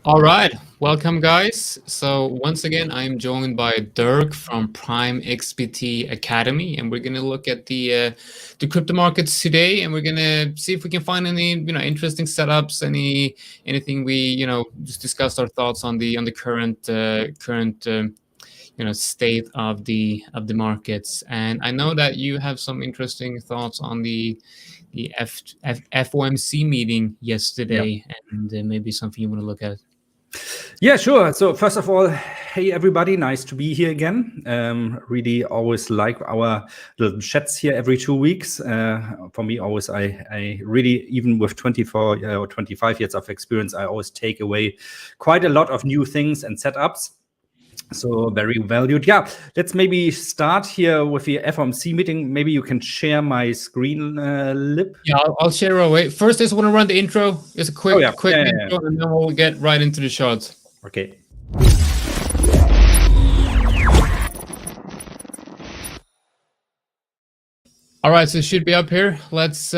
All right, welcome guys. So once again, I'm joined by Dirk from PrimeXBT Academy, and we're going to look at the crypto markets today, and we're going to see if we can find any interesting setups, anything we just discuss our thoughts on the current state of the markets. And I know that you have some interesting thoughts on the FOMC meeting yesterday, and maybe something you want to look at. Yeah, sure. So first of all, hey everybody, nice to be here again. Really always like our little chats here every 2 weeks. For me, always I really, even with 24 or 25 years of experience, I always take away quite a lot of new things and setups. So very valued. Yeah, let's maybe start here with the FOMC meeting. Maybe you can share my screen, Lib. Yeah, I'll share away. First, I just want to run the intro. Just a quick intro, and then we'll get right into the charts. Okay. All right, so it should be up here. Let's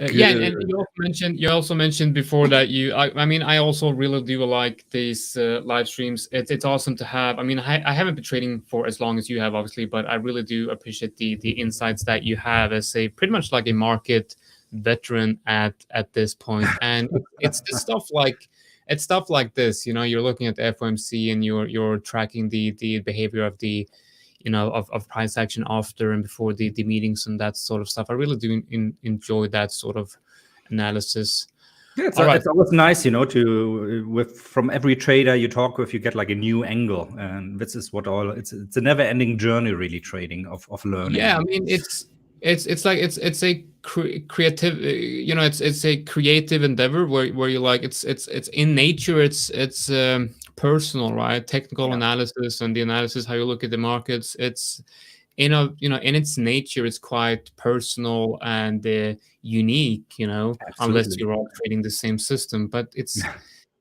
yeah, and you also mentioned before that I also really do like these live streams. It's awesome to have. I mean, I haven't been trading for as long as you have, obviously, but I really do appreciate the insights that you have as pretty much like a market veteran at this point. And it's stuff like this. You're looking at the FOMC and you're tracking the behavior of the of price action after and before the meetings and that sort of stuff. I really do enjoy that sort of analysis. Yeah, it's always nice, from every trader you talk with, you get like a new angle, and this is it's a never-ending journey, really, trading of learning. Yeah, I mean it's a creative, it's a creative endeavor where you like it's in nature, it's personal, right? Technical analysis and the analysis, how you look at the markets, it's in its nature, it's quite personal and unique, Absolutely. Unless you're all trading the same system. But it's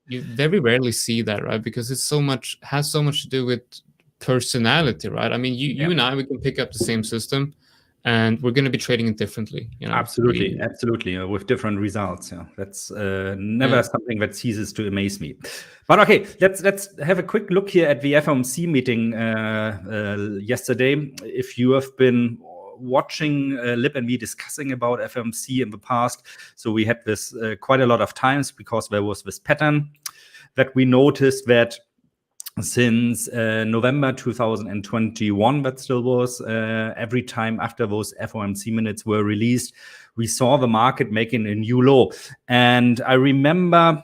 you very rarely see that, right? Because has so much to do with personality, right? I mean, you and I, we can pick up the same system, and we're going to be trading it differently. Absolutely, with different results. Yeah, that's never something that ceases to amaze me. But okay, let's have a quick look here at the FOMC meeting yesterday. If you have been watching Lib and me discussing about FOMC in the past, so we had this quite a lot of times, because there was this pattern that we noticed that since November 2021, that still was every time after those FOMC minutes were released, we saw the market making a new low. And I remember,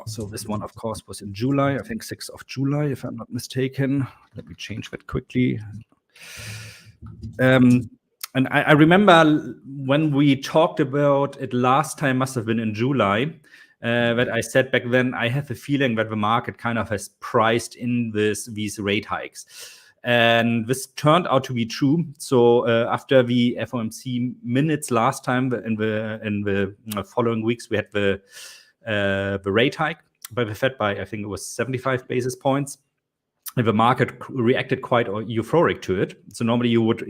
so this one, of course, was in July, I think 6th of July, if I'm not mistaken. Let me change that quickly. And I remember when we talked about it last time, must have been in July, that I said back then, I have a feeling that the market kind of has priced in these rate hikes. And this turned out to be true. So after the FOMC minutes last time, in the following weeks, we had the rate hike by the Fed by, I think it was 75 basis points. The market reacted quite euphoric to it. So normally you would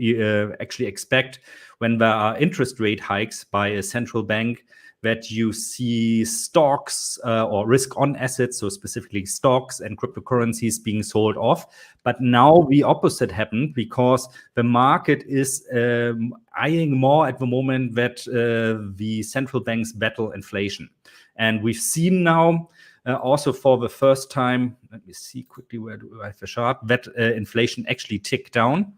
actually expect, when there are interest rate hikes by a central bank, that you see stocks or risk-on assets, so specifically stocks and cryptocurrencies, being sold off. But now the opposite happened, because the market is eyeing more at the moment that the central banks battle inflation. And we've seen now, also for the first time, let me see quickly, where do I have the chart, that inflation actually ticked down.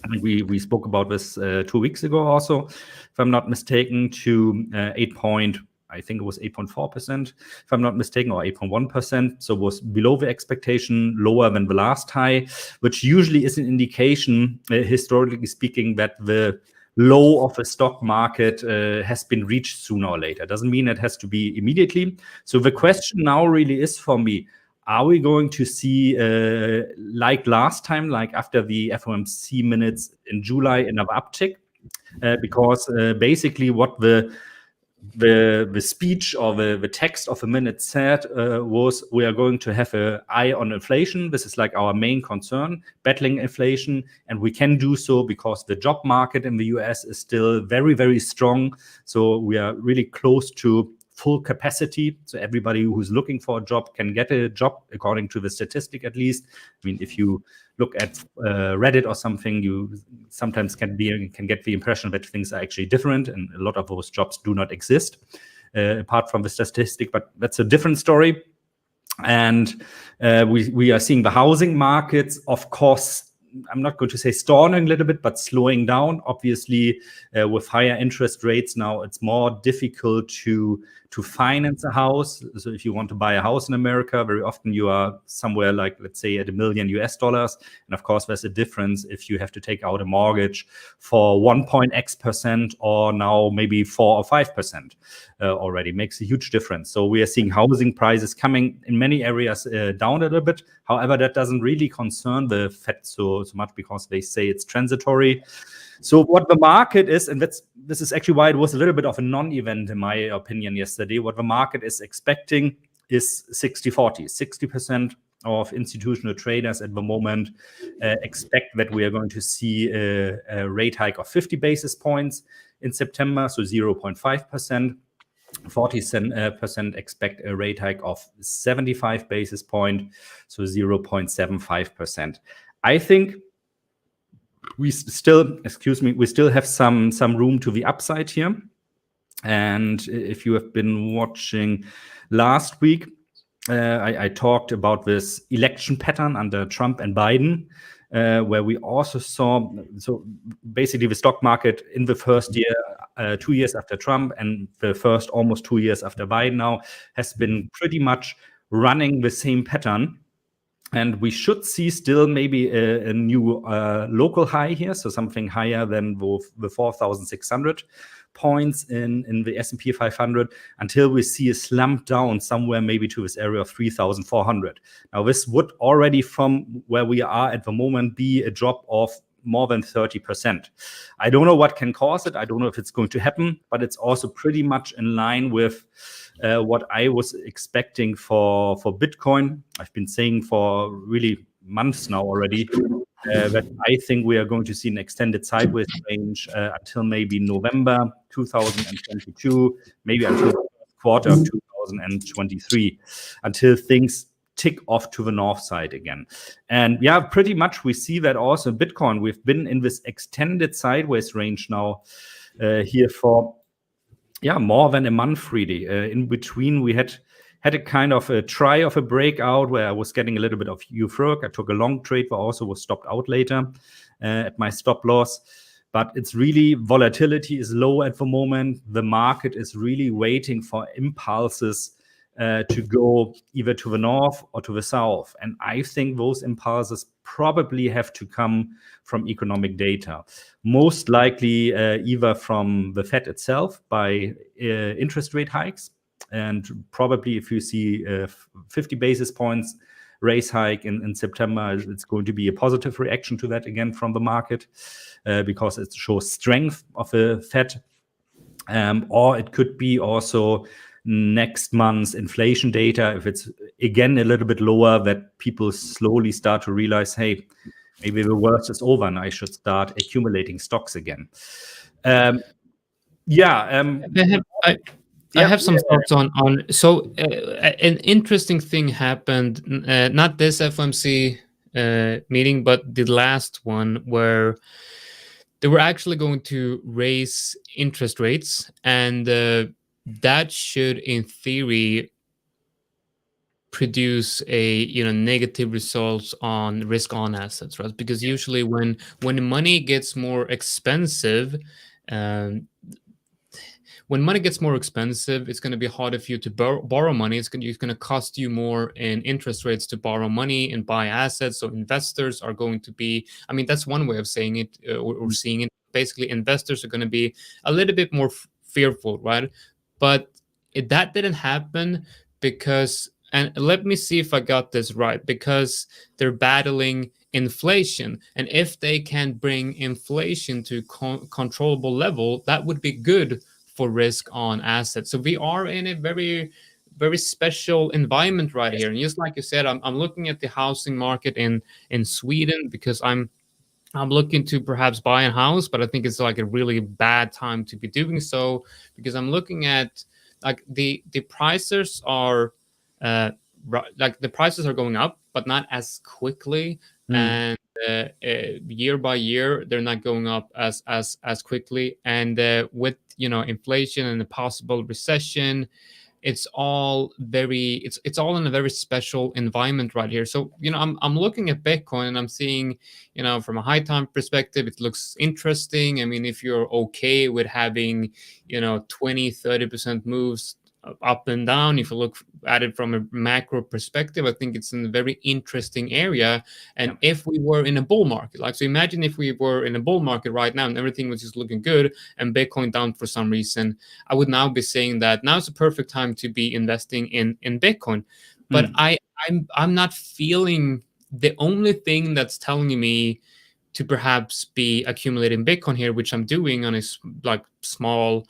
I think we spoke about this 2 weeks ago also, if I'm not mistaken, to I think it was 8.4%, if I'm not mistaken, or 8.1%. So it was below the expectation, lower than the last high, which usually is an indication, historically speaking, that the low of a stock market has been reached sooner or later. Doesn't mean it has to be immediately. So the question now really is, for me, are we going to see, like last time, like after the FOMC minutes in July, another uptick? Because basically what the speech or the text of the minute said was, we are going to have an eye on inflation. This is like our main concern, battling inflation. And we can do so because the job market in the US is still very, very strong. So we are really close to full capacity. So everybody who's looking for a job can get a job, according to the statistic at least. I mean, if you look at Reddit or something, you sometimes can get the impression that things are actually different, and a lot of those jobs do not exist apart from the statistic, but that's a different story. And we are seeing the housing markets, of course, I'm not going to say stalling a little bit, but slowing down. Obviously, with higher interest rates now, it's more difficult to finance a house. So if you want to buy a house in America, very often you are somewhere like, let's say, at $1 million US. And of course, there's a difference if you have to take out a mortgage for 1.x% or now maybe 4 or 5% already. Makes a huge difference. So we are seeing housing prices coming in many areas down a little bit. However, that doesn't really concern the Fed so much, because they say it's transitory. So what the market is, and this is actually why it was a little bit of a non-event in my opinion yesterday, what the market is expecting is 60-40. 60% of institutional traders at the moment expect that we are going to see a rate hike of 50 basis points in September, so 0.5%. 40% expect a rate hike of 75 basis points, so 0.75%. I think we still have some room to the upside here. And if you have been watching last week, I talked about this election pattern under Trump and Biden, where we also saw, so basically the stock market in the first year, 2 years after Trump, and the first almost 2 years after Biden now, has been pretty much running the same pattern. And we should see still maybe a new local high here, so something higher than the 4,600 points in the S&P 500, until we see a slump down somewhere maybe to this area of 3,400. Now, this would already, from where we are at the moment, be a drop of more than 30%. I don't know what can cause it. I don't know if it's going to happen, but it's also pretty much in line with what I was expecting for Bitcoin. I've been saying for really months now already that I think we are going to see an extended sideways range until maybe November 2022, maybe until the quarter of 2023, until things tick off to the north side again. And yeah, pretty much we see that also in Bitcoin. We've been in this extended sideways range now here for more than a month really. In between we had a kind of a try of a breakout where I was getting a little bit of euphoric. I took a long trade, but also was stopped out later at my stop loss. But it's really, volatility is low at the moment. The market is really waiting for impulses to go either to the north or to the south. And I think those impulses probably have to come from economic data. Most likely either from the Fed itself by interest rate hikes. And probably if you see 50 basis points raise hike in September, it's going to be a positive reaction to that again from the market because it shows strength of the Fed. Or it could be also next month's inflation data, if it's again a little bit lower, that people slowly start to realize, hey, maybe the worst is over and I should start accumulating stocks again. I have some thoughts on. So an interesting thing happened, not this FOMC meeting, but the last one, where they were actually going to raise interest rates, and that should, in theory, produce a negative results on risk on assets, right? Because usually when money gets more expensive, it's going to be harder for you to borrow money. It's going to cost you more in interest rates to borrow money and buy assets. So investors are going to be, I mean, that's one way of saying it or seeing it. Basically, investors are going to be a little bit more fearful, right? But that didn't happen because, and let me see if I got this right, because they're battling inflation. And if they can bring inflation to controllable level, that would be good for risk on assets. So we are in a very, very special environment right here. And just like you said, I'm looking at the housing market in Sweden because I'm looking to perhaps buy a house, but I think it's like a really bad time to be doing so, because I'm looking at like the prices are like the prices are going up, but not as quickly. And year by year, they're not going up as quickly. And with inflation and a possible recession, it's all it's all in a very special environment right here. So I'm looking at Bitcoin and I'm seeing, from a high time perspective, it looks interesting. I mean, if you're okay with having 20-30% moves up and down, if you look at it from a macro perspective, I think it's in a very interesting area. And if we were in a bull market, so imagine if we were in a bull market right now and everything was just looking good and Bitcoin down for some reason, I would now be saying that now is the perfect time to be investing in Bitcoin. But I'm not feeling, the only thing that's telling me to perhaps be accumulating Bitcoin here, which I'm doing on a small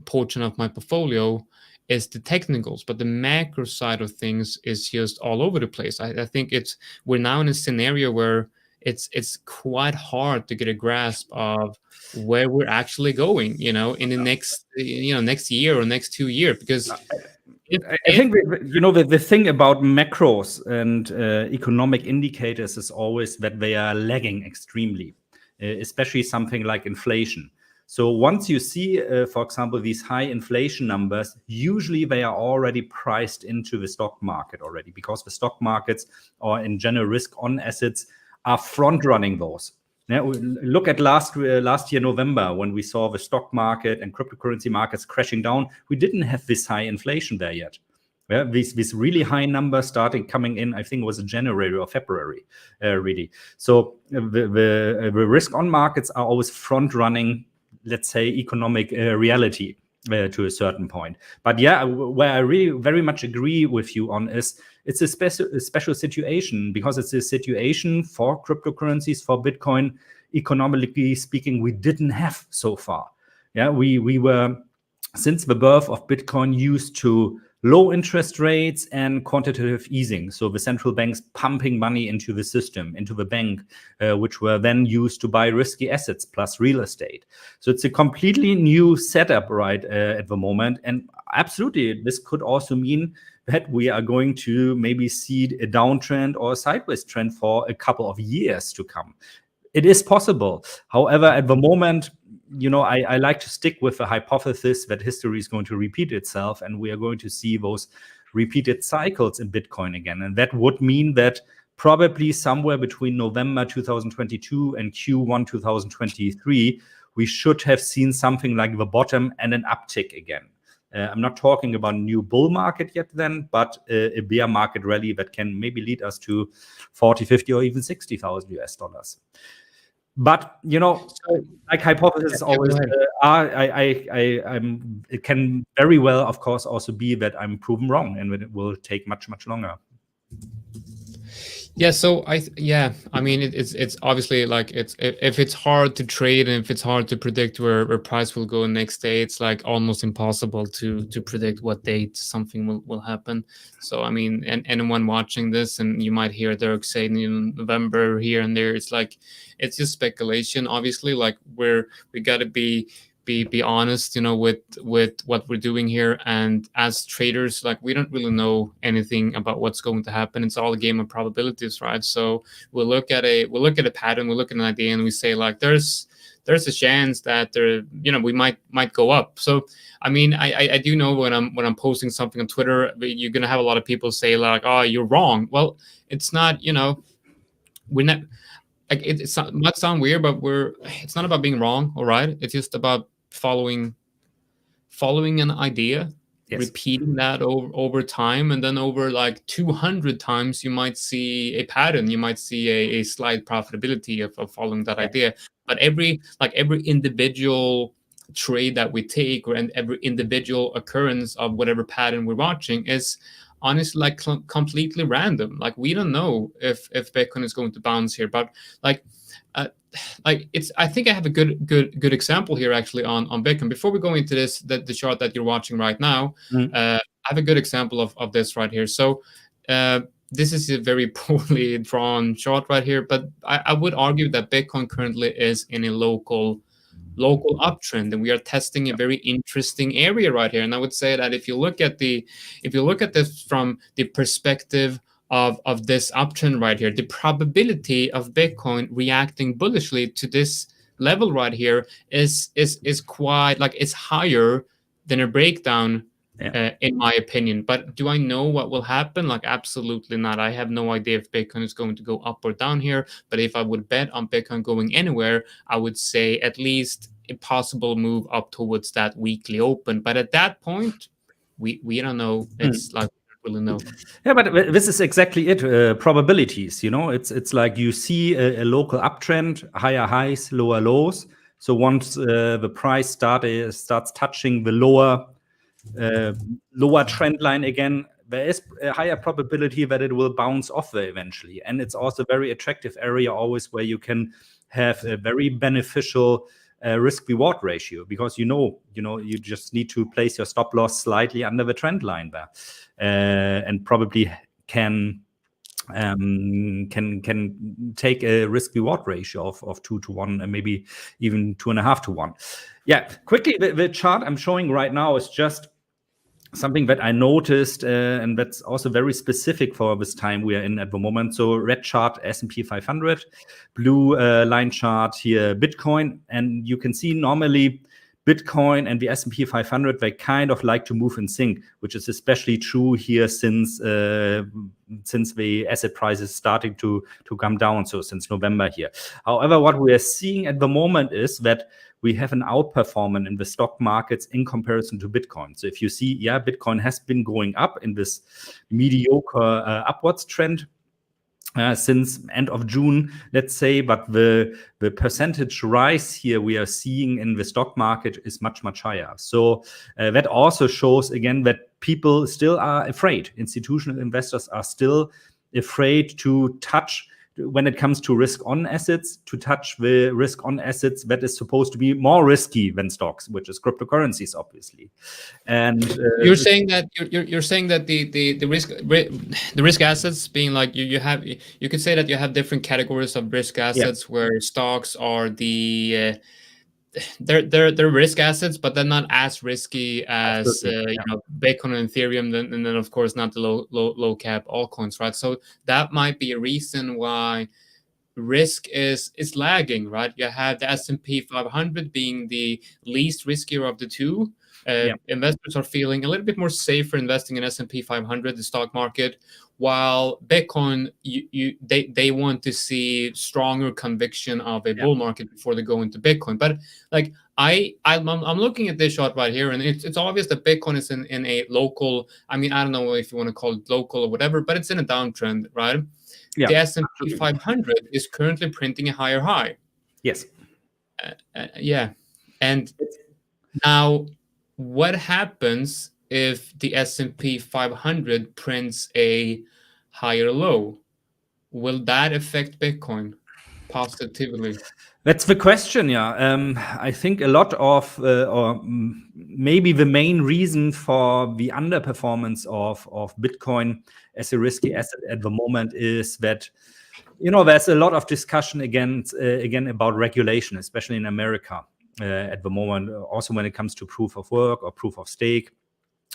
portion of my portfolio, is the technicals, but the macro side of things is just all over the place. I think we're now in a scenario where it's quite hard to get a grasp of where we're actually going, in the next year or next 2 years, because I think the thing about macros and economic indicators is always that they are lagging extremely, especially something like inflation. So once you see, for example, these high inflation numbers, usually they are already priced into the stock market already, because the stock markets, or in general risk-on assets, are front-running those. Now, look at last year November, when we saw the stock market and cryptocurrency markets crashing down. We didn't have this high inflation there yet. Yeah, these really high numbers started coming in, I think it was in January or February, really. So the risk-on markets are always front-running, let's say, economic reality to a certain point. But yeah, where I really very much agree with you on is it's a special situation, because it's a situation for cryptocurrencies, for Bitcoin, economically speaking, we didn't have so far. Yeah, we were, since the birth of Bitcoin, used to low interest rates and quantitative easing. So the central banks pumping money into the system, into the bank, which were then used to buy risky assets plus real estate. So it's a completely new setup right at the moment. And absolutely, this could also mean that we are going to maybe see a downtrend or a sideways trend for a couple of years to come. It is possible. However, at the moment, I like to stick with the hypothesis that history is going to repeat itself, and we are going to see those repeated cycles in Bitcoin again. And that would mean that probably somewhere between November 2022 and Q1 2023, we should have seen something like the bottom and an uptick again. I'm not talking about a new bull market yet then, but a bear market rally that can maybe lead us to 40, 50, or even 60,000 US dollars. But like hypothesis always, it can very well, of course, also be that I'm proven wrong, and it will take much longer. Yeah, so I mean, it's obviously like if it's hard to trade and if it's hard to predict where price will go next day, it's like almost impossible to predict what date something will happen. So I mean, and anyone watching this, and you might hear Dirk saying in November here and there, it's like it's just speculation. Obviously, like we got to be honest, with what we're doing here. And as traders, like we don't really know anything about what's going to happen. It's all a game of probabilities, right? So we'll look at a pattern, we'll look at an idea, and we say like there's a chance that we might go up. So I mean, I do know when I'm posting something on Twitter, you're gonna have a lot of people say like, oh, you're wrong. Well, it's not, we're not. Like it might sound weird, but it's not about being wrong, all right? It's just about following an idea, yes, repeating that over time, and then over like 200 times, you might see a pattern. You might see a slight profitability of following that idea. But every individual trade that we take, or every individual occurrence of whatever pattern we're watching is honestly like completely random. Like we don't know if Bitcoin is going to bounce here, but like it's. I think I have a good example here actually on Bitcoin. Before we go into this, the chart that you're watching right now, I have a good example of this right here. So this is a very poorly drawn chart right here, but I would argue that Bitcoin currently is in a local local uptrend, and we are testing a very interesting area right here. And I would say that if you look at this from the perspective of this uptrend right here, the probability of Bitcoin reacting bullishly to this level right here is quite, like, it's higher than a breakdown, in my opinion. But do I know what will happen? Like, absolutely not. I have no idea if Bitcoin is going to go up or down here. But if I would bet on Bitcoin going anywhere, I would say at least a possible move up towards that weekly open. But at that point, we don't know. It's like, really know. Yeah, but this is exactly it. Probabilities, it's like you see a local uptrend, higher highs, lower lows. So once the price starts touching the lower trend line again, there is a higher probability that it will bounce off there eventually. And it's also a very attractive area always where you can have a very beneficial risk reward ratio, because you just need to place your stop loss slightly under the trend line there, and probably can take a risk reward ratio of 2 to 1, and maybe even 2.5 to 1. Yeah, quickly, the chart I'm showing right now is just something that I noticed, and that's also very specific for this time we are in at the moment. So red chart, S&P 500, blue line chart here, Bitcoin. And you can see normally Bitcoin and the S&P 500, they kind of like to move in sync, which is especially true here since the asset prices starting to come down, so since November here. However, what we are seeing at the moment is that we have an outperformance in the stock markets in comparison to Bitcoin. So if you see, Bitcoin has been going up in this mediocre upwards trend since end of June, let's say, but the percentage rise here we are seeing in the stock market is much, much higher. So that also shows, again, that people still are afraid. Institutional investors are still afraid to touch, when it comes to risk on assets, to touch the risk on assets that is supposed to be more risky than stocks, which is cryptocurrencies, obviously. And you're saying that the risk assets being like you could say that you have different categories of risk assets, where stocks are they're risk assets, but they're not as risky as Bitcoin and Ethereum, and then of course not the low cap altcoins, right? So that might be a reason why risk is lagging, right? You have the S&P 500 being the least riskier of the two. Investors are feeling a little bit more safer investing in S&P 500, the stock market, while Bitcoin, they want to see stronger conviction of a bull market before they go into Bitcoin. But like I'm looking at this chart right here, and it's obvious that Bitcoin is in a local, I mean, I don't know if you want to call it local or whatever, but it's in a downtrend, right? The S&P 500 is currently printing a higher high. Yes. And now, what happens if the S&P 500 prints a higher low? Will that affect Bitcoin positively? That's the question, I think a lot of, or maybe the main reason for the underperformance of Bitcoin as a risky asset at the moment is that, there's a lot of discussion again about regulation, especially in America at the moment, also when it comes to proof of work or proof of stake.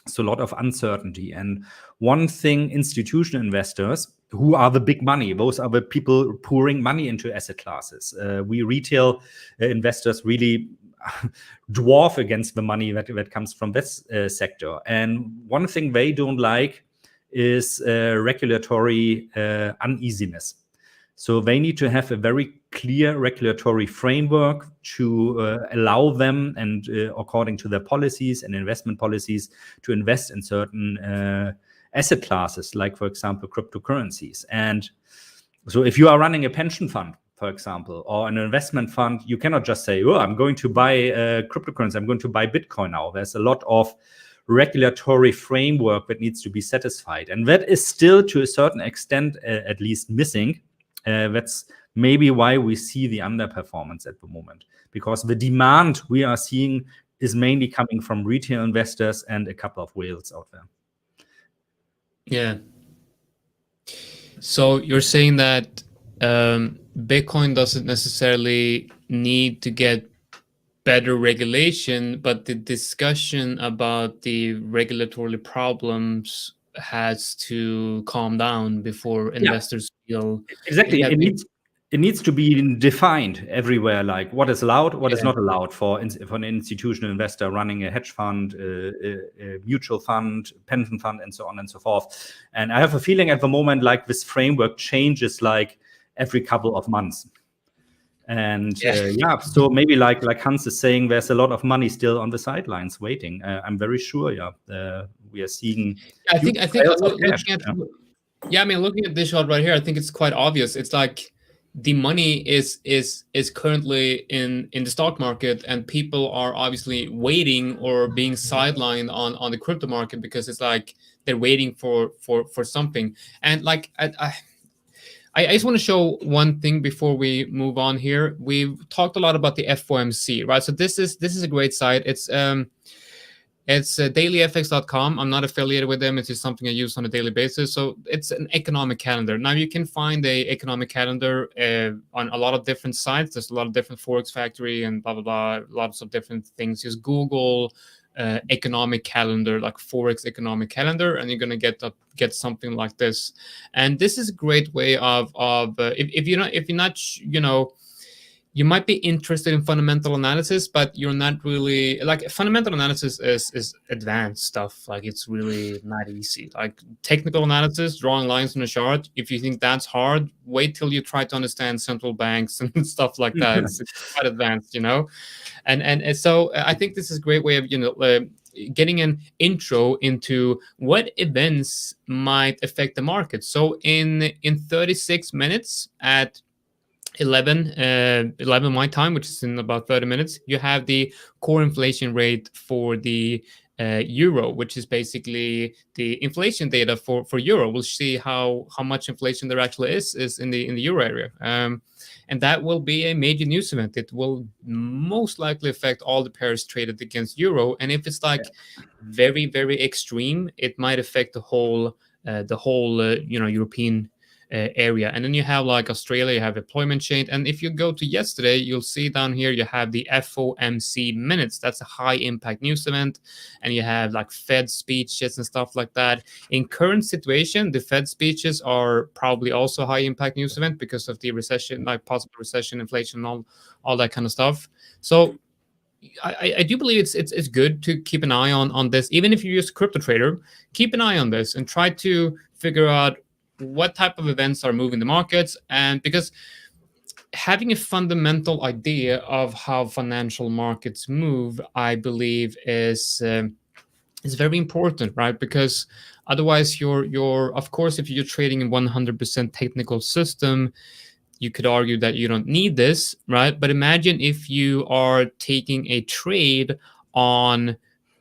So a lot of uncertainty. And one thing, institutional investors, who are the big money, those are the people pouring money into asset classes. We retail investors really dwarf against the money that comes from this sector. And one thing they don't like is regulatory uneasiness. So they need to have a very clear regulatory framework to allow them, and according to their policies and investment policies, to invest in certain asset classes, like, for example, cryptocurrencies. And so if you are running a pension fund, for example, or an investment fund, you cannot just say, I'm going to buy cryptocurrency, I'm going to buy Bitcoin now. There's a lot of regulatory framework that needs to be satisfied. And that is still, to a certain extent, at least missing. That's maybe why we see the underperformance at the moment, because the demand we are seeing is mainly coming from retail investors and a couple of whales out there. Yeah. So you're saying that Bitcoin doesn't necessarily need to get better regulation, but the discussion about the regulatory problems has to calm down before investors feel exactly. yeah, It needs to be defined everywhere, like what is allowed, what is not allowed for an institutional investor running a hedge fund, a mutual fund, pension fund, and so on and so forth. And I have a feeling at the moment, like this framework changes like every couple of months. And so maybe like Hans is saying, there's a lot of money still on the sidelines waiting. I'm very sure, we are seeing. I think looking at I mean, looking at this shot right here, I think it's quite obvious. It's like the money is currently in the stock market, and people are obviously waiting or being sidelined on the crypto market because it's like they're waiting for something. And like I just want to show one thing before we move on here. We've talked a lot about the FOMC, right? So this is a great site. It's dailyfx.com. I'm not affiliated with them. It's just something I use on a daily basis. So it's an economic calendar. Now you can find a economic calendar on a lot of different sites. There's a lot of different Forex Factory and blah, blah, blah, lots of different things. Just Google economic calendar, like Forex economic calendar, and you're going to get something like this. And this is a great way of if you're not, you might be interested in fundamental analysis, but you're not really like fundamental analysis is advanced stuff. Like it's really not easy. Like technical analysis, drawing lines on a chart. If you think that's hard, wait till you try to understand central banks and stuff like that. It's quite advanced, And so I think this is a great way of getting an intro into what events might affect the market. So in 36 minutes at 11 my time, which is in about 30 minutes, you have the core inflation rate for the euro, which is basically the inflation data for euro. We'll see how much inflation there actually is in the euro area, and that will be a major news event. It will most likely affect all the pairs traded against euro, and if it's like very, very extreme, it might affect the whole European area. And then you have like Australia, you have employment change. And if you go to yesterday, you'll see down here you have the FOMC minutes. That's a high impact news event. And you have like Fed speeches and stuff like that. In current situation, the Fed speeches are probably also high impact news event because of the recession, like possible recession, inflation, all that kind of stuff. So I do believe it's good to keep an eye on this. Even if you're just a crypto trader, keep an eye on this and try to figure out what type of events are moving the markets. And because having a fundamental idea of how financial markets move, I believe is very important, right? Because otherwise you're of course, if you're trading in 100% technical system, you could argue that you don't need this, right? But imagine if you are taking a trade on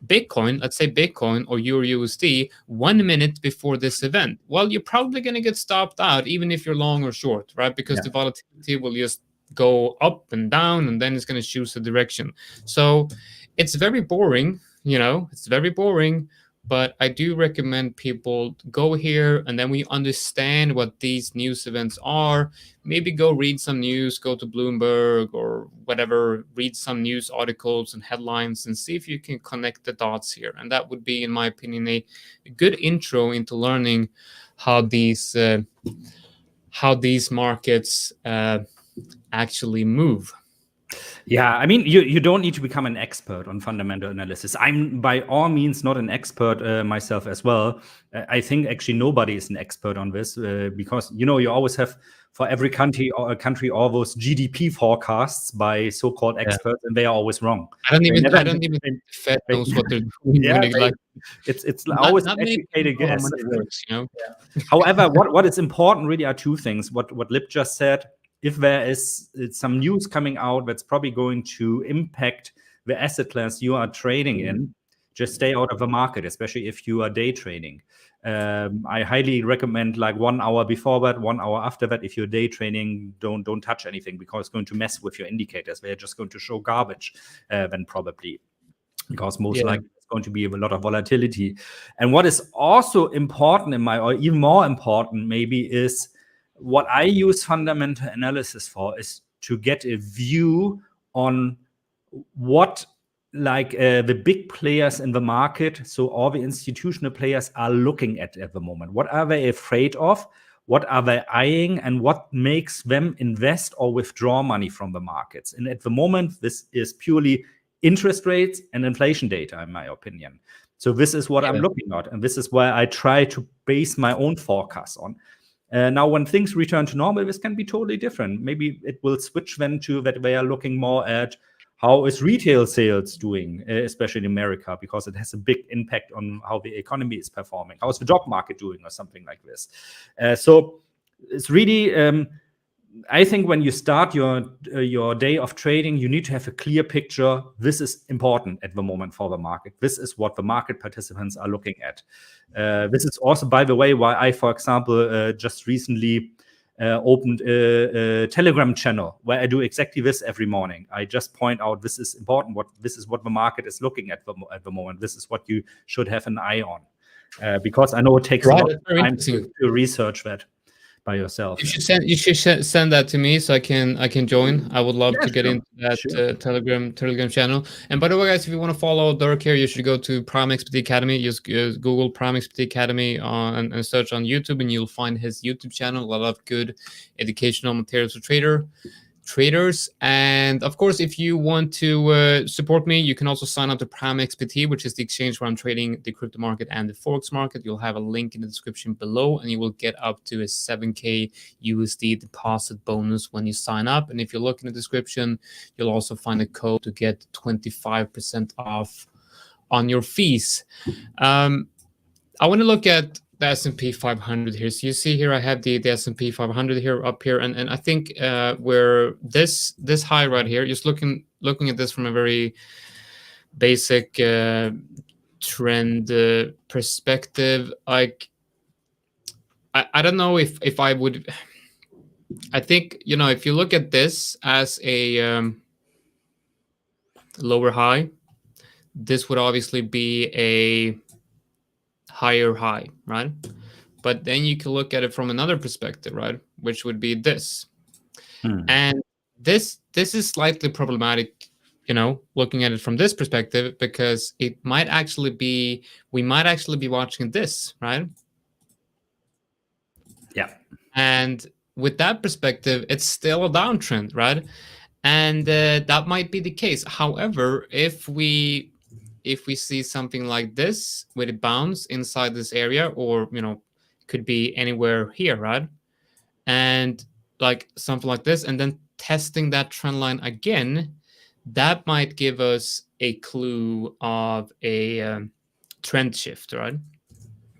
Bitcoin, let's say Bitcoin or Euro USD, 1 minute before this event. Well, you're probably going to get stopped out, even if you're long or short, right? Because the volatility will just go up and down, and then it's going to choose a direction. So it's very boring, it's very boring. But I do recommend people go here, and then we understand what these news events are. Maybe go read some news, go to Bloomberg or whatever, read some news articles and headlines and see if you can connect the dots here. And that would be, in my opinion, a good intro into learning how these markets actually move. Yeah, I mean, you don't need to become an expert on fundamental analysis. I'm by all means not an expert myself as well. I think actually nobody is an expert on this because you always have for every country all those GDP forecasts by so-called experts, and they are always wrong. I don't even think the Fed knows what they're doing. It's always an educated guess. Works, However, what is important really are two things. What Lip just said. If there is some news coming out that's probably going to impact the asset class you are trading in, just stay out of the market, especially if you are day trading. I highly recommend like 1 hour before that, 1 hour after that. If you're day trading, don't touch anything because it's going to mess with your indicators. They're just going to show garbage then probably because most likely it's going to be a lot of volatility. And what is also important or even more important maybe is what I use fundamental analysis for is to get a view on what the big players in the market, so all the institutional players, are looking at the moment. What are they afraid of? What are they eyeing, and what makes them invest or withdraw money from the markets? And at the moment, this is purely interest rates and inflation data, in my opinion. So this is what I'm looking at, and this is where I try to base my own forecast on. Now, when things return to normal, this can be totally different. Maybe it will switch then to that they are looking more at how is retail sales doing, especially in America, because it has a big impact on how the economy is performing. How is the job market doing, or something like this? So it's really, I think when you start your day of trading, you need to have a clear picture. This is important at the moment for the market. This is what the market participants are looking at. This is also, by the way, why I, for example, just recently opened a Telegram channel where I do exactly this every morning. I just point out this is important. This is what the market is looking at the moment. This is what you should have an eye on, because I know it takes a lot of time to research that by yourself. You should send that to me so I can join. I would love to get into that Telegram channel. And by the way, guys, if you want to follow Dirk here, you should go to PrimeXBT Academy. Just Google PrimeXBT Academy and search on YouTube, and you'll find his YouTube channel. A lot of good educational materials for traders. And of course, if you want to support me, you can also sign up to PrimeXBT, which is the exchange where I'm trading the crypto market and the forex market. You'll have a link in the description below, and you will get up to a 7K USD deposit bonus when you sign up. And if you look in the description, you'll also find a code to get 25% off on your fees. I want to look at the S&P 500 here. So you see here, I have the S&P 500 here up here, and I think where this high right here, just looking at this from a very basic trend perspective, like I don't know if I would. I think, you know, if you look at this as a lower high, this would obviously be a higher high, right? But then you can look at it from another perspective, right? Which would be this. And this is slightly problematic, you know, looking at it from this perspective, because it might actually be, we might actually be watching this, right? Yeah. And with that perspective, it's still a downtrend, right? And that might be the case. However, if we see something like this with a bounce inside this area, or, you know, could be anywhere here, right? And like something like this, and then testing that trend line again, that might give us a clue of a trend shift, right?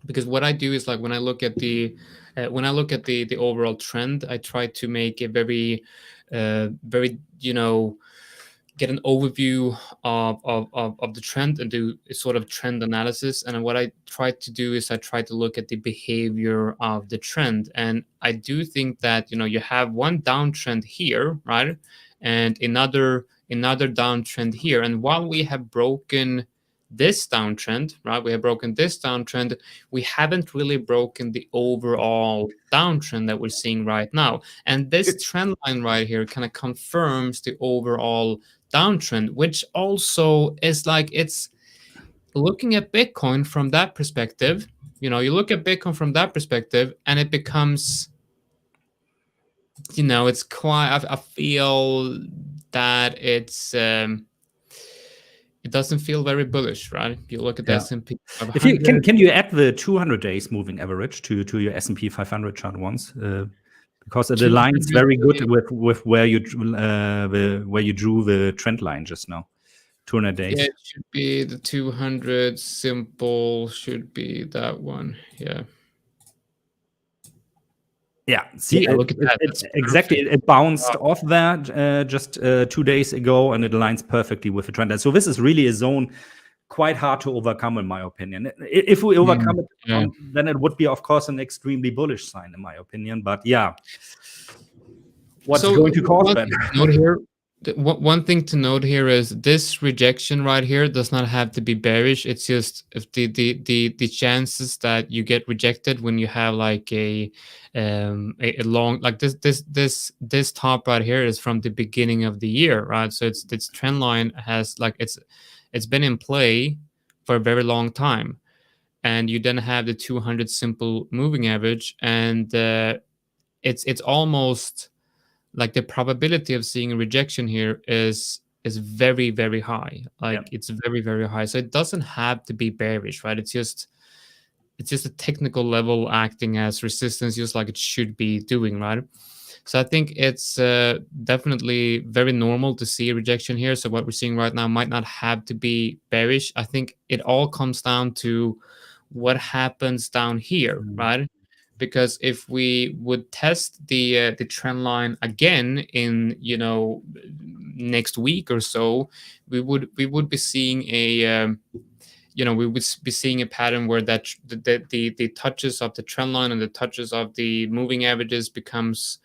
Because what I do is, like, when I look at the overall trend, I try to make a very, you know, get an overview of the trend and do a sort of trend analysis. And what I try to do is I try to look at the behavior of the trend. And I do think that, you know, you have one downtrend here, right? And another downtrend here. And while we have broken this downtrend, right? We have broken this downtrend. We haven't really broken the overall downtrend that we're seeing right now. And this trend line right here kind of confirms the overall downtrend, which also is like, it's looking at Bitcoin from that perspective. You know, you look at Bitcoin from that perspective, and it becomes, you know, it's quite, I feel that it's it doesn't feel very bullish, right? If you look at the S&P 500. If you can you add the 200 days moving average to your S&P 500 chart once, because it aligns very good with where you drew the trend line just now. 200 days. Yeah, it should be the 200 simple, should be that one. Yeah. Yeah, see, look at that. Exactly. It bounced off that just 2 days ago, and it aligns perfectly with the trend. And so this is really a zone quite hard to overcome, in my opinion. If we overcome it, then it would be, of course, an extremely bullish sign, in my opinion. But yeah, what's going to cause that? Note here, One thing to note here is this rejection right here does not have to be bearish. It's just if the chances that you get rejected when you have like a long, like this top right here is from the beginning of the year, right? So it's trend line has like it's been in play for a very long time, and you then have the 200 simple moving average, and it's almost like the probability of seeing a rejection here is very, very high. Like it's very, very high. So it doesn't have to be bearish, right? It's just a technical level acting as resistance, just like it should be doing, right? So I think it's definitely very normal to see a rejection here. So what we're seeing right now might not have to be bearish. I think it all comes down to what happens down here, right? Because if we would test the trend line again in next week or so, we would be seeing a we would be seeing a pattern where that the touches of the trend line and the touches of the moving averages becomes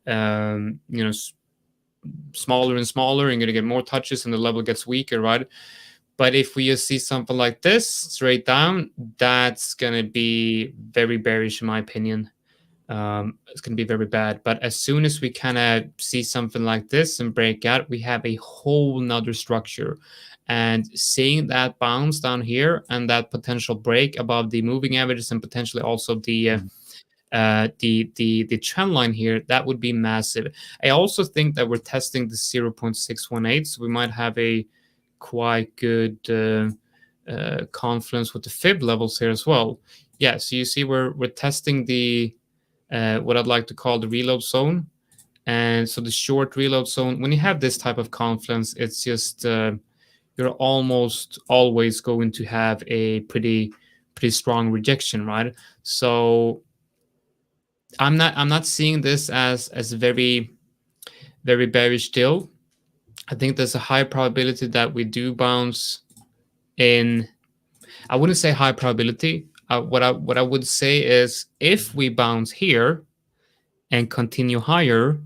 smaller and smaller, and going to get more touches and the level gets weaker, right? But if we just see something like this straight down, that's going to be very bearish, in my opinion. It's going to be very bad. But as soon as we kind of see something like this and break out, we have a whole nother structure. And seeing that bounce down here and that potential break above the moving averages and potentially also the trend line here, that would be massive. I also think that we're testing the 0.618, so we might have a quite good confluence with the fib levels here as well. Yeah, so you see we're testing the what I'd like to call the reload zone. And so the short reload zone, when you have this type of confluence, it's just you're almost always going to have a pretty strong rejection, right? So I'm not seeing this as very bearish still. I think there's a high probability that we do bounce in. I wouldn't say high probability. What I would say is if we bounce here and continue higher,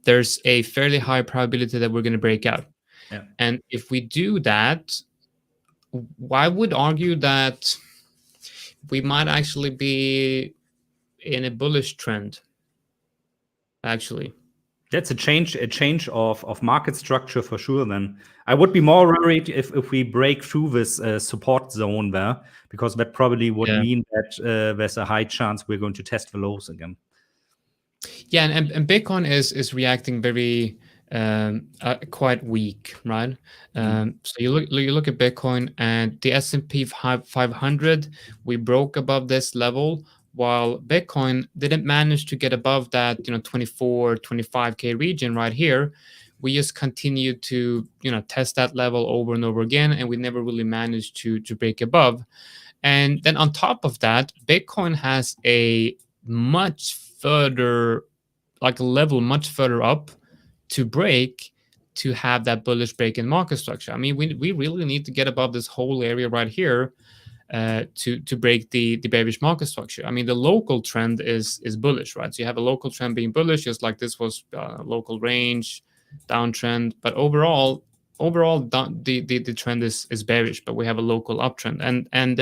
there's a fairly high probability that we're going to break out. Yeah. And if we do that, I would argue that we might actually be in a bullish trend. Actually, that's a change of market structure for sure. Then I would be more worried if we break through this support zone there, because that probably would mean that there's a high chance we're going to test the lows again. Yeah, and Bitcoin is reacting very quite weak, right? So you look at Bitcoin and the S&P 500, we broke above this level, while Bitcoin didn't manage to get above that 24 25k region right here. We just continued to test that level over and over again, and we never really managed to break above. And then on top of that, Bitcoin has a much further level much further up to break to have that bullish break in market structure. I mean, we really need to get above this whole area right here to break the bearish market structure. I mean, the local trend is bullish, right? So you have a local trend being bullish, just like this was local range downtrend. But overall, the trend is bearish, but we have a local uptrend, and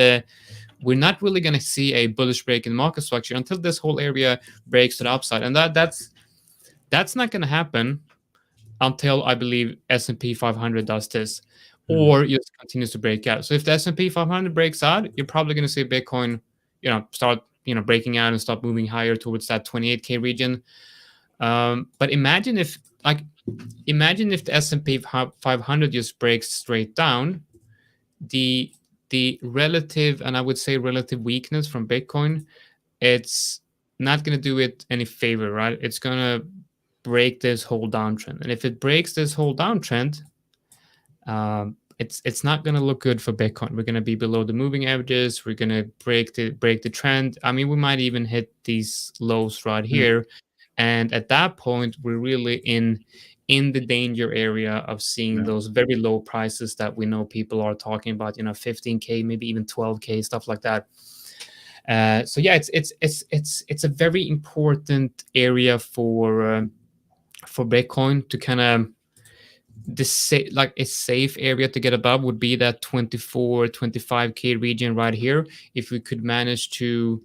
we're not really going to see a bullish break in market structure until this whole area breaks to the upside, and that's not going to happen until I believe S&P 500 does this, or just continues to break out. So if the S&P 500 breaks out, you're probably going to see Bitcoin, start breaking out and start moving higher towards that 28k region. But imagine if the S&P 500 just breaks straight down, the relative, and I would say relative weakness from Bitcoin, it's not going to do it any favor, right? It's going to break this whole downtrend. And if it breaks this whole downtrend, it's not going to look good for Bitcoin. We're going to be below the moving averages. We're going to break the trend. I mean, we might even hit these lows right here. And at that point, we're really in the danger area of seeing those very low prices that we know people are talking about, 15k, maybe even 12k, stuff like that. So yeah, it's a very important area for Bitcoin to kind of like a safe area to get above would be that 24-25K region right here. If we could manage to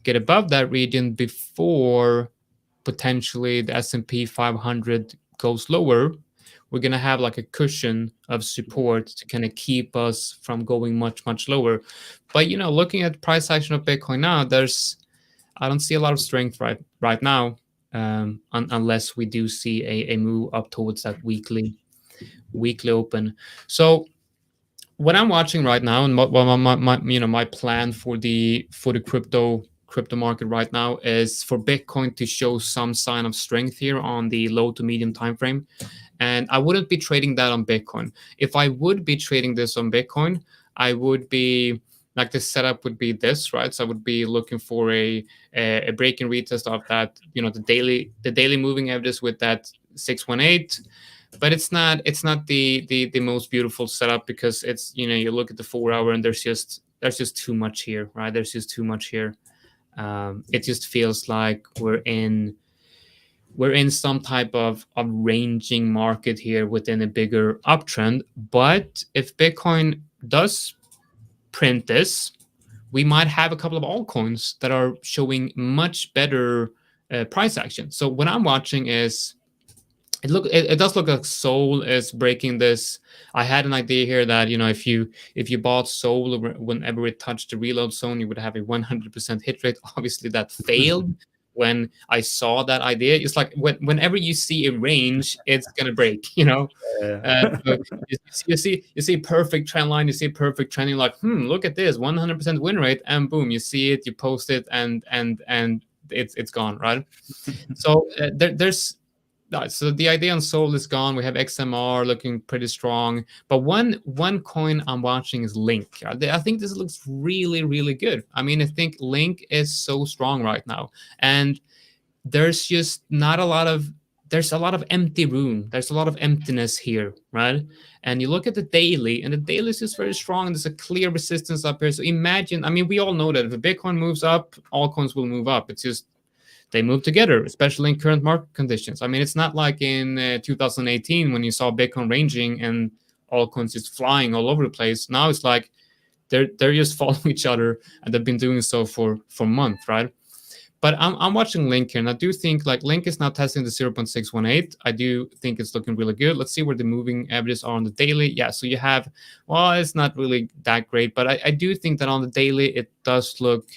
get above that region before potentially the S&P 500 goes lower, we're going to have like a cushion of support to kind of keep us from going much lower. But looking at price action of Bitcoin now, I don't see a lot of strength right now, unless we do see a move up towards that weekly open. So what I'm watching right now, and what my plan for the crypto market right now is for Bitcoin to show some sign of strength here on the low to medium time frame. And I wouldn't be trading that on Bitcoin. If I would be trading this on Bitcoin, I would be like, the setup would be this, right? So I would be looking for a break and retest of that, the daily moving averages with that 618. But it's not the most beautiful setup, because it's, you look at the 4 hour and there's just too much here, right? There's just too much here. It just feels like we're in some type of ranging market here within a bigger uptrend. But if Bitcoin does print this, we might have a couple of altcoins that are showing much better price action. So what I'm watching is, it does look like Sol is breaking this. I had an idea here that if you bought Sol whenever it touched the reload zone, you would have a 100% hit rate. Obviously that failed when I saw that idea. It's like whenever you see a range, it's gonna break. So you see a perfect trend line, you see a perfect trend, you're like, look at this 100% win rate, and boom, you see it, you post it, and it's gone, right? So so the idea on Sol is gone. We have XMR looking pretty strong, but one coin I'm watching is Link. I think this looks really, really good. I mean, I think Link is so strong right now, and there's just not a lot of empty room. There's a lot of emptiness here, right? And you look at the daily, and the daily is just very strong, and there's a clear resistance up here. So imagine, I mean, we all know that if a Bitcoin moves up, all coins will move up. It's just they move together, especially in current market conditions. I mean, it's not like in 2018 when you saw Bitcoin ranging and altcoins just flying all over the place. Now it's like they're just following each other, and they've been doing so for months, right? But I'm watching Link here, and I do think like Link is now testing the 0.618. I do think it's looking really good. Let's see where the moving averages are on the daily. Yeah, so you have, well, it's not really that great, but I do think that on the daily it does look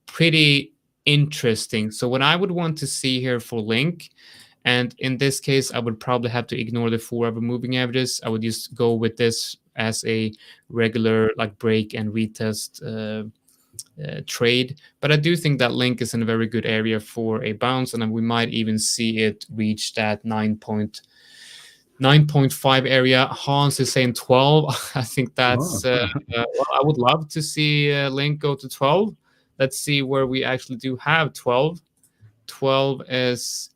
pretty interesting. So what I would want to see here for Link, and in this case I would probably have to ignore the 4 hour moving averages. I would just go with this as a regular like break and retest trade. But I do think that Link is in a very good area for a bounce, and we might even see it reach that 9.5 area. Hans is saying 12. I think that's well, I would love to see Link go to 12. Let's see where we actually do have 12. 12 is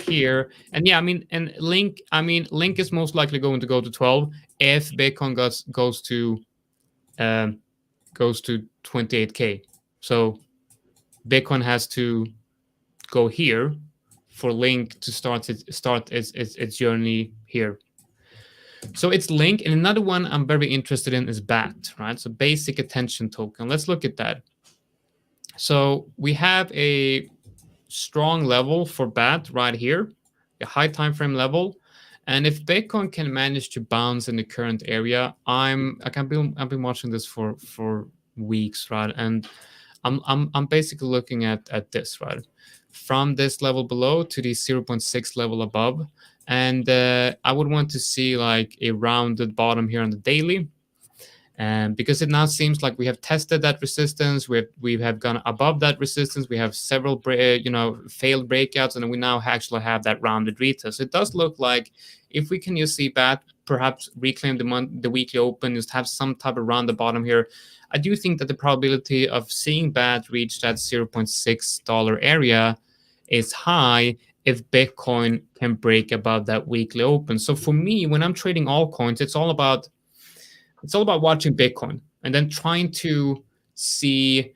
here. And yeah, I mean, and Link is most likely going to go to 12 if Bitcoin goes to 28K. So Bitcoin has to go here for Link to start its journey here. So it's Link, and another one I'm very interested in is BAT, right? So basic attention token. Let's look at that. So we have a strong level for BAT right here, a high time frame level. And if Bitcoin can manage to bounce in the current area, I've been watching this for weeks, right? And I'm basically looking at this, right? From this level below to the 0.6 level above. And I would want to see like a rounded bottom here on the daily. And because it now seems like we have tested that resistance, we have gone above that resistance. We have several failed breakouts, and we now actually have that rounded retest. So it does look like if we can just see BAT perhaps reclaim the weekly open, just have some type of rounded bottom here. I do think that the probability of seeing BAT reach that $0.6 area is high if Bitcoin can break above that weekly open. So for me, when I'm trading altcoins, it's all about watching Bitcoin and then trying to see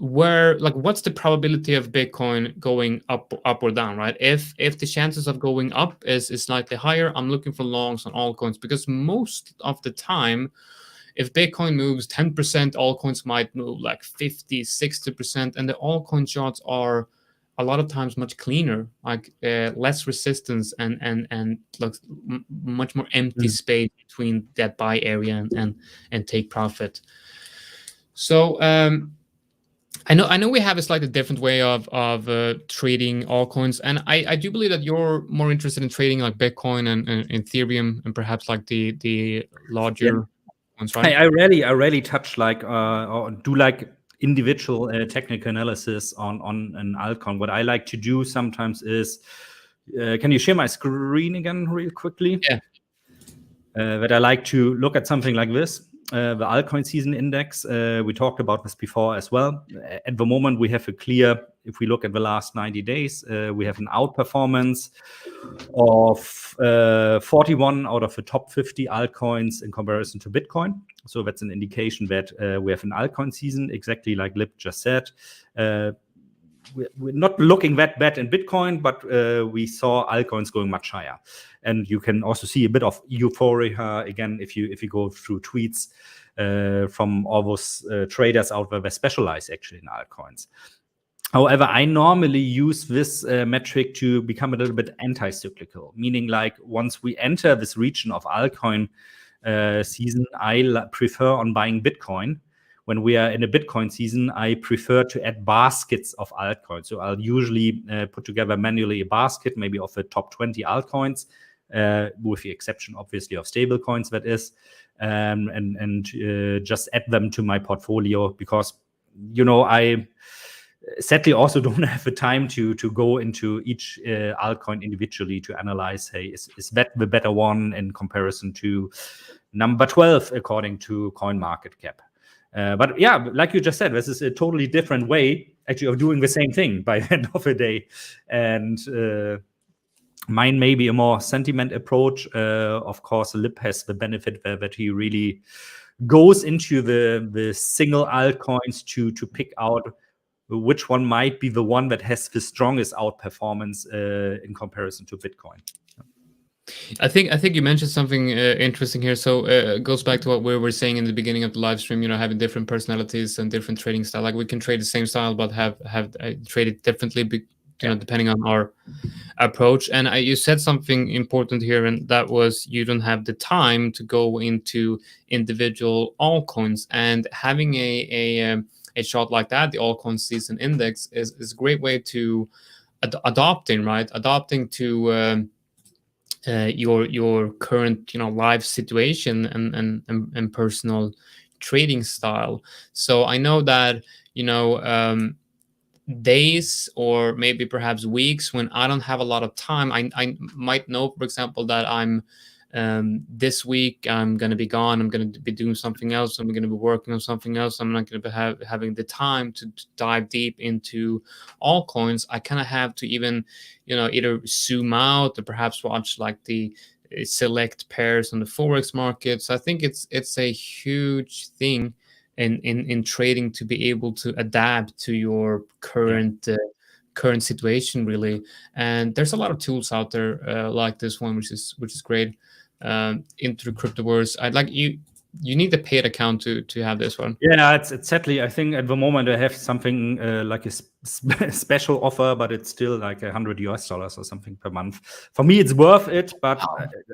what's the probability of Bitcoin going up or down, right? If the chances of going up is slightly higher, I'm looking for longs on altcoins, because most of the time, if Bitcoin moves 10%, altcoins might move like 50, 60%, and the altcoin charts are a lot of times much cleaner, like less resistance and like much more empty space between that buy area and take profit. So I know we have a slightly different way of trading altcoins, and I do believe that you're more interested in trading like Bitcoin and Ethereum and perhaps like the larger ones, right? I rarely touch like or do like individual technical analysis on an altcoin. What I like to do sometimes is, can you share my screen again real quickly? Yeah. That I like to look at something like this. The altcoin season index, we talked about this before as well. At the moment, we have a clear, if we look at the last 90 days, we have an outperformance of 41 out of the top 50 altcoins in comparison to Bitcoin. So that's an indication that we have an altcoin season, exactly like Lip just said. We're not looking that bad in Bitcoin, but we saw altcoins going much higher. And you can also see a bit of euphoria again if you go through tweets from all those traders out there that specialize actually in altcoins. However, I normally use this metric to become a little bit anti-cyclical, meaning like once we enter this region of altcoin season, I prefer on buying Bitcoin. When we are in a Bitcoin season, I prefer to add baskets of altcoins. So I'll usually put together manually a basket, maybe of the top 20 altcoins, with the exception, obviously, of stable coins, that is, and just add them to my portfolio because, I sadly also don't have the time to go into each altcoin individually to analyze, hey, is that the better one in comparison to number 12, according to CoinMarketCap? But yeah, like you just said, this is a totally different way actually of doing the same thing by the end of the day. And mine may be a more sentiment approach. Of course, Lip has the benefit that he really goes into the single altcoins to pick out which one might be the one that has the strongest outperformance in comparison to Bitcoin. I think you mentioned something interesting here. So it goes back to what we were saying in the beginning of the live stream. Having different personalities and different trading style. Like we can trade the same style, but have trade it differently, depending on our approach. And you said something important here, and that was you don't have the time to go into individual altcoins. And having a chart like that, the altcoin season index, is a great way to adopting to your current live situation and personal trading style. So I know that days or maybe perhaps weeks when I don't have a lot of time, I might know, for example, that I'm this week I'm going to be gone, I'm going to be doing something else, I'm going to be working on something else, I'm not going to be having the time to dive deep into altcoins. I kind of have to even either zoom out or perhaps watch like the select pairs on the Forex market. So I think it's a huge thing in trading to be able to adapt to your current situation, really. And there's a lot of tools out there like this one, which is great. Into the cryptoverse, I'd like you need a paid account to have this one. Yeah, it's sadly, I think at the moment I have something like a special offer, but it's still like $100 or something per month. For me, it's worth it, but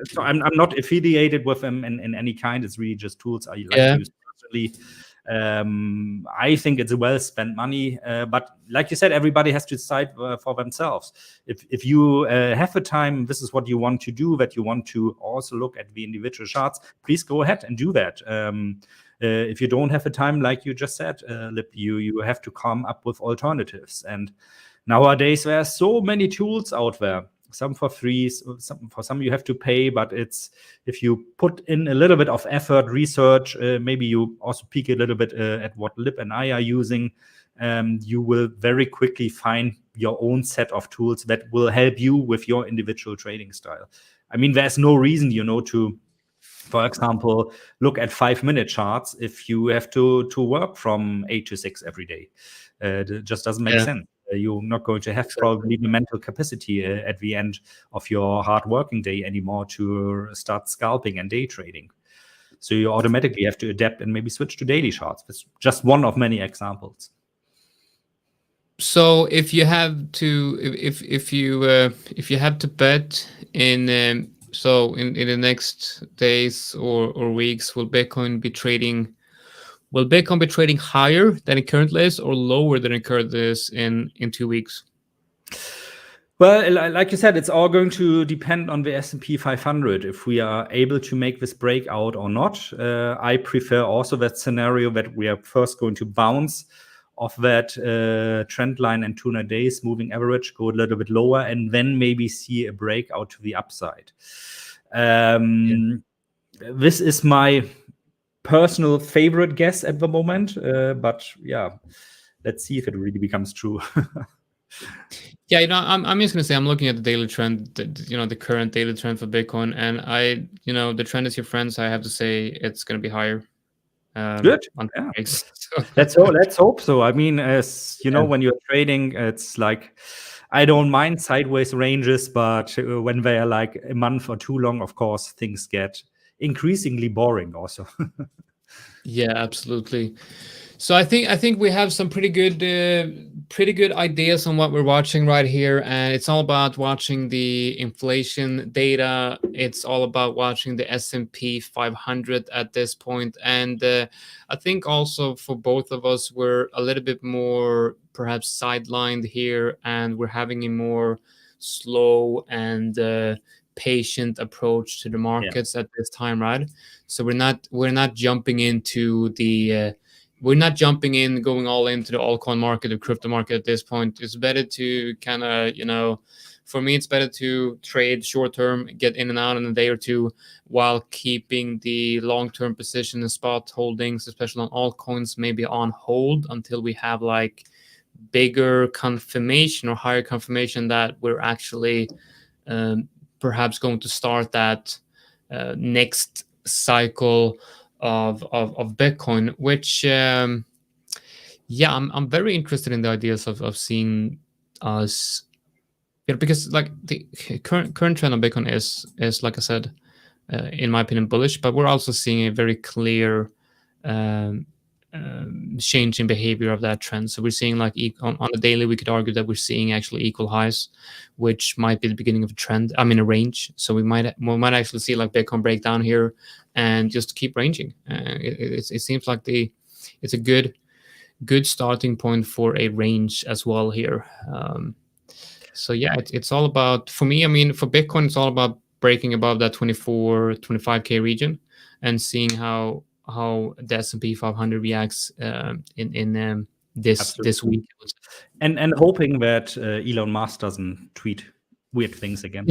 so I'm not affiliated with them in any kind. It's really just tools I like to use personally. I think it's a well-spent money, but like you said, everybody has to decide for themselves. If you have the time, this is what you want to do, that you want to also look at the individual charts, please go ahead and do that. If you don't have the time, like you just said, Lip, you have to come up with alternatives. And nowadays, there are so many tools out there. Some for free, for some you have to pay, but it's if you put in a little bit of effort, research, maybe you also peek a little bit at what Lip and I are using, you will very quickly find your own set of tools that will help you with your individual trading style. I mean, there's no reason, to For example, look at 5-minute charts if you have to work from 8 to 6 every day. It just doesn't make sense. You're not going to have probably the mental capacity at the end of your hard working day anymore to start scalping and day trading. So you automatically have to adapt and maybe switch to daily charts. That's just one of many examples. So if you have to, if you have to bet in so in the next days or weeks, will Bitcoin be trading higher than it currently is, or lower than it currently is in 2 weeks? Well, like you said, it's all going to depend on the S&P 500 if we are able to make this breakout or not. I prefer also that scenario that we are first going to bounce off that trend line and 200 days moving average, go a little bit lower, and then maybe see a breakout to the upside. This is my personal favorite guess at the moment, but yeah, let's see if it really becomes true. Yeah, I'm just gonna say, I'm looking at the daily trend, the current daily trend for Bitcoin, and the trend is your friend, so I have to say it's gonna be higher. Good. Yeah. Let's hope so. I mean, as you know, when you're trading, it's like, I don't mind sideways ranges, but when they are like a month or too long, of course, things get increasingly boring also. Yeah, absolutely. So I think we have some pretty good ideas on what we're watching right here, and it's all about watching the inflation data. It's all about watching the S&P 500 at this point, and I think also for both of us, we're a little bit more perhaps sidelined here, and we're having a more slow and patient approach to the markets at this time, right? So we're not jumping into the we're not jumping in, going all into the altcoin market or crypto market at this point. It's better to kind of, for me, it's better to trade short term, get in and out in a day or two, while keeping the long term position and spot holdings, especially on altcoins, maybe on hold until we have like bigger confirmation or higher confirmation that we're actually perhaps going to start that next cycle of Bitcoin, which I'm very interested in the ideas of seeing us, because like the current trend on Bitcoin is like I said, in my opinion, bullish, but we're also seeing a very clear change in behavior of that trend. So we're seeing like on the daily, we could argue that we're seeing actually equal highs, which might be the beginning of a trend. I mean, a range. So we might actually see like Bitcoin break down here and just keep ranging. It seems like it's a good starting point for a range as well here. So yeah, it's all about, for me, I mean, for Bitcoin, it's all about breaking above that 25K region and seeing how the S&P 500 reacts in this week, and hoping that Elon Musk doesn't tweet weird things again.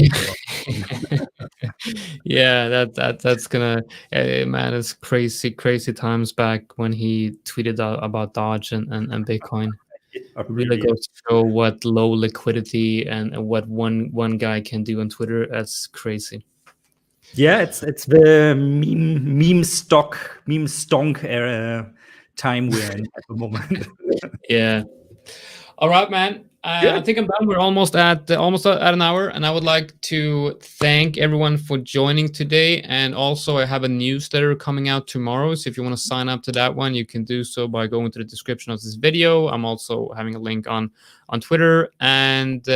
Yeah, that's gonna, man, it's crazy times back when he tweeted about Dodge and Bitcoin. It really goes to show what low liquidity and what one guy can do on Twitter. That's crazy. Yeah, it's the meme stonk era time we're in at the moment. Yeah. All right, man. I think I'm done. We're almost at an hour, and I would like to thank everyone for joining today. And also, I have a newsletter coming out tomorrow. So if you want to sign up to that one, you can do so by going to the description of this video. I'm also having a link on Twitter, and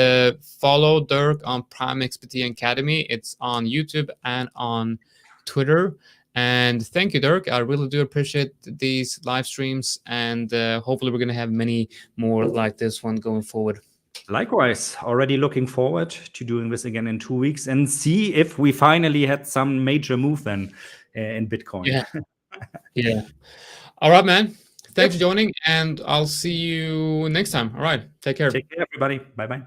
follow Dirk on PrimeXBT Academy. It's on YouTube and on Twitter. And thank you, Dirk. I really do appreciate these live streams, and hopefully we're going to have many more like this one going forward. Likewise, already looking forward to doing this again in 2 weeks and see if we finally had some major move then in Bitcoin. Yeah. All right, man. Thanks for joining, and I'll see you next time. All right. Take care. Take care, everybody. Bye-bye.